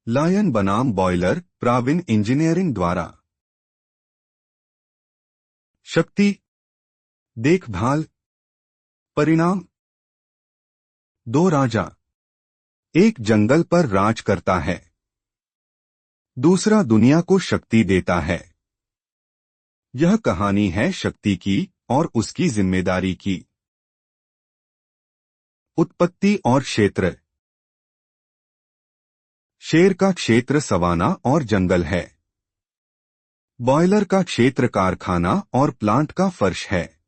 Lion बनाम boiler, प्राविन engineering द्वारा। शक्ति, देखभाल, परिणाम। दो राजा। एक जंगल पर राज करता है, दूसरा दुनिया को शक्ति देता है। यह कहानी है शक्ति की और उसकी जिम्मेदारी की। उत्पत्ति और क्षेत्र। शेर का क्षेत्र सवाना और जंगल है। बॉयलर का क्षेत्र कारखाना और प्लांट का फर्श है।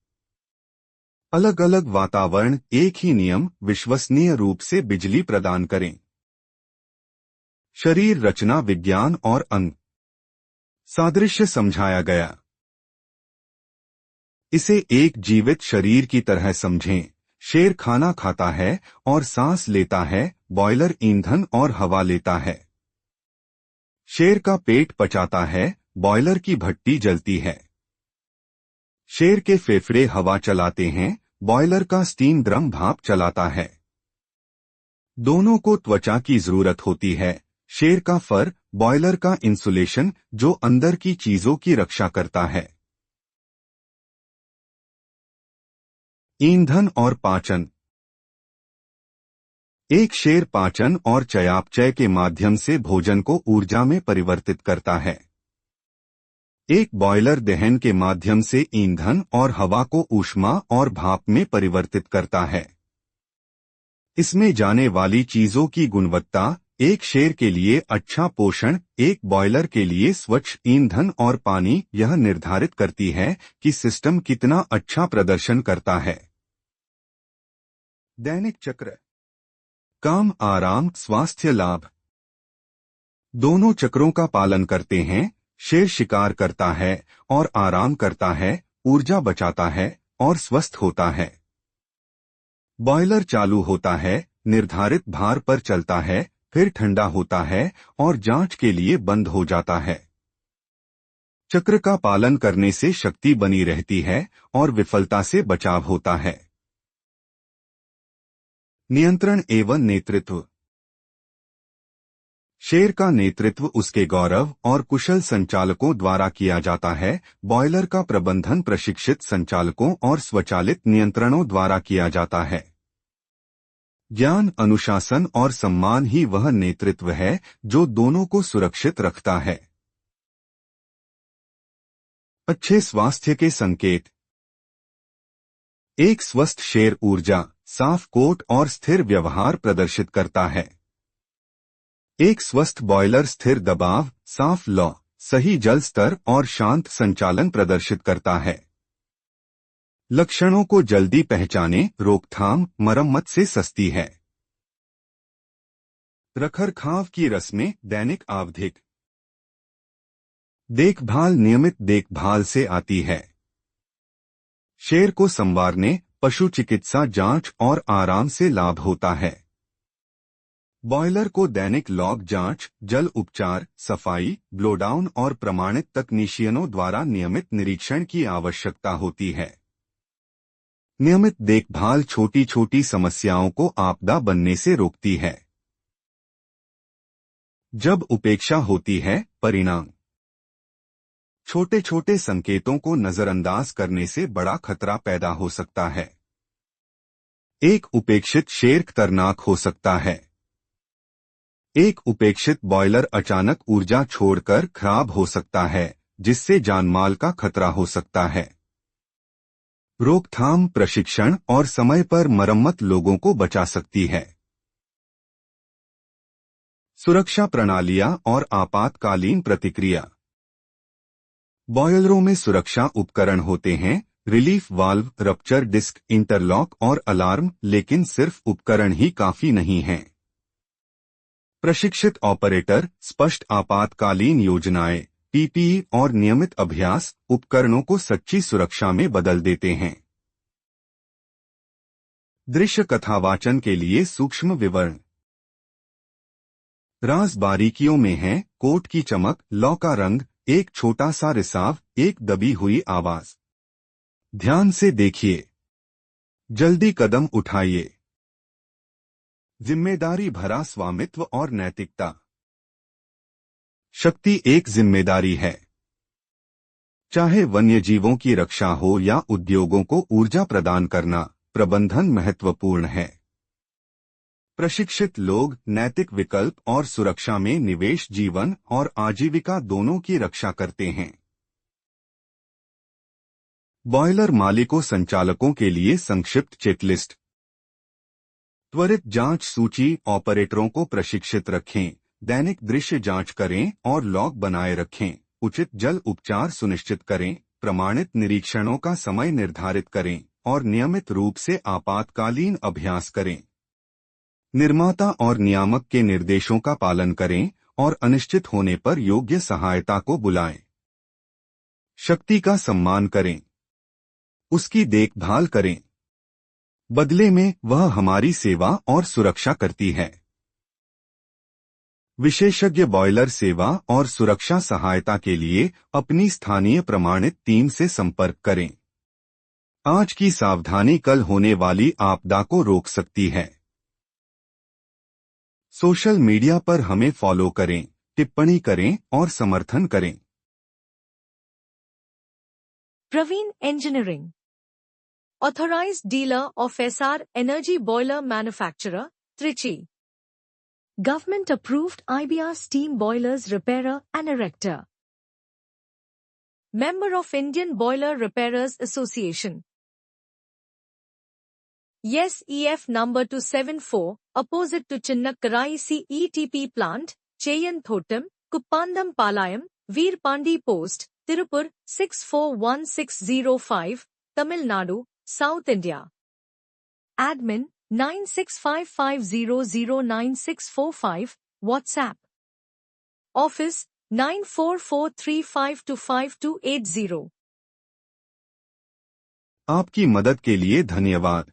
अलग अलग वातावरण, एक ही नियम, विश्वसनीय रूप से बिजली प्रदान करें। शरीर रचना, विज्ञान और अंग। सादृश्य समझाया गया। इसे एक जीवित शरीर की तरह समझें। शेर खाना खाता है और सांस लेता है, बॉयलर ईंधन और हवा लेता है। शेर का पेट पचाता है, बॉयलर की भट्टी जलती है। शेर के फेफड़े हवा चलाते हैं, बॉयलर का स्टीम ड्रम भाप चलाता है। दोनों को त्वचा की जरूरत होती है। शेर का फर, बॉयलर का इंसुलेशन जो अंदर की चीजों की रक्षा करता है। ईंधन और पाचन। एक शेर पाचन और चयापचय के माध्यम से भोजन को ऊर्जा में परिवर्तित करता है। एक बॉयलर दहन के माध्यम से ईंधन और हवा को ऊष्मा और भाप में परिवर्तित करता है। इसमें जाने वाली चीजों की गुणवत्ता, एक शेर के लिए अच्छा पोषण, एक बॉयलर के लिए स्वच्छ ईंधन और पानी, यह निर्धारित करती है कि सिस्टम कितना अच्छा प्रदर्शन करता है। दैनिक चक्र। काम, आराम, स्वास्थ्य, लाभ। दोनों चक्रों का पालन करते हैं। शेर शिकार करता है और आराम करता है, ऊर्जा बचाता है और स्वस्थ होता है। बॉयलर चालू होता है, निर्धारित भार पर चलता है, फिर ठंडा होता है और जांच के लिए बंद हो जाता है। चक्र का पालन करने से शक्ति बनी रहती है और विफलता से बचाव होता है। नियंत्रण एवं नेतृत्व। शेर का नेतृत्व उसके गौरव और कुशल संचालकों द्वारा किया जाता है। बॉयलर का प्रबंधन प्रशिक्षित संचालकों और स्वचालित नियंत्रणों द्वारा किया जाता है। ज्ञान, अनुशासन और सम्मान ही वह नेतृत्व है जो दोनों को सुरक्षित रखता है। अच्छे स्वास्थ्य के संकेत। एक स्वस्थ शेर ऊर्जा, साफ कोट और स्थिर व्यवहार प्रदर्शित करता है। एक स्वस्थ बॉयलर स्थिर दबाव, साफ लौ, सही जल स्तर और शांत संचालन प्रदर्शित करता है। लक्षणों को जल्दी पहचानें, रोकथाम मरम्मत से सस्ती है। रखरखाव की रस्में, दैनिक आवधिक। देखभाल नियमित देखभाल से आती है। शेर को संवारने, पशु चिकित्सा जांच और आराम से लाभ होता है। बॉयलर को दैनिक लॉग जांच, जल उपचार, सफाई, ब्लोडाउन और प्रमाणित तकनीशियनों द्वारा नियमित निरीक्षण की आवश्यकता होती है। नियमित देखभाल छोटी छोटी समस्याओं को आपदा बनने से रोकती है। जब उपेक्षा होती है, परिणाम। छोटे छोटे संकेतों को नजरअंदाज करने से बड़ा खतरा पैदा हो सकता है। एक उपेक्षित शेर खतरनाक हो सकता है। एक उपेक्षित बॉयलर अचानक ऊर्जा छोड़कर खराब हो सकता है, जिससे जानमाल का खतरा हो सकता है। रोकथाम, प्रशिक्षण और समय पर मरम्मत लोगों को बचा सकती है। सुरक्षा प्रणालियां और आपातकालीन प्रतिक्रिया। बॉयलरों में सुरक्षा उपकरण होते हैं, relief valve, rupture disc, interlock और अलार्म, लेकिन सिर्फ उपकरण ही काफी नहीं हैं। प्रशिक्षित ऑपरेटर, स्पष्ट आपातकालीन योजनाएं, पीपीई और नियमित अभ्यास उपकरणों को सच्ची सुरक्षा में बदल देते हैं। दृश्य कथावाचन के लिए सूक्ष्म विवरण। राज बारीकियों में है, कोट की चमक, लौ का रंग, एक छोटा सा रिसाव, एक दबी हुई आवाज। ध्यान से देखिए, जल्दी कदम उठाइए। जिम्मेदारी भरा स्वामित्व और नैतिकता। शक्ति एक जिम्मेदारी है। चाहे वन्यजीवों की रक्षा हो या उद्योगों को ऊर्जा प्रदान करना, प्रबंधन महत्वपूर्ण है। प्रशिक्षित लोग नैतिक विकल्प और सुरक्षा में निवेश जीवन और आजीविका दोनों की रक्षा करते हैं। बॉयलर मालिकों संचालकों के लिए संक्षिप्त चेकलिस्ट। त्वरित जांच सूची। ऑपरेटरों को प्रशिक्षित रखें, दैनिक दृश्य जांच करें और लॉग बनाए रखें। उचित जल उपचार सुनिश्चित करें, प्रमाणित निरीक्षणों का समय निर्धारित करें और नियमित रूप से आपातकालीन अभ्यास करें। निर्माता और नियामक के निर्देशों का पालन करें और अनिश्चित होने पर योग्य सहायता को बुलाएं। शक्ति का सम्मान करें, उसकी देखभाल करें। बदले में वह हमारी सेवा और सुरक्षा करती है। विशेषज्ञ बॉयलर सेवा और सुरक्षा सहायता के लिए अपनी स्थानीय प्रमाणित टीम से संपर्क करें। आज की सावधानी कल होने वाली आपदा को रोक सकती है। सोशल मीडिया पर हमें फॉलो करें, टिप्पणी करें और समर्थन करें। Praveen engineering, authorised dealer of SR energy boiler manufacturer, Trichy. Government approved IBR steam boilers repairer and erector. Member of Indian Boiler Repairers Association. Yes, EF number 274, opposite to Chinnakkarai CETP plant, Cheyanthotam, Kuppandam Palayam, Veerpandi Post, Tirupur 641605, Tamil Nadu, South India. Admin 9655009645, WhatsApp. Office 9443525280. आपकी मदद के लिए धन्यवाद।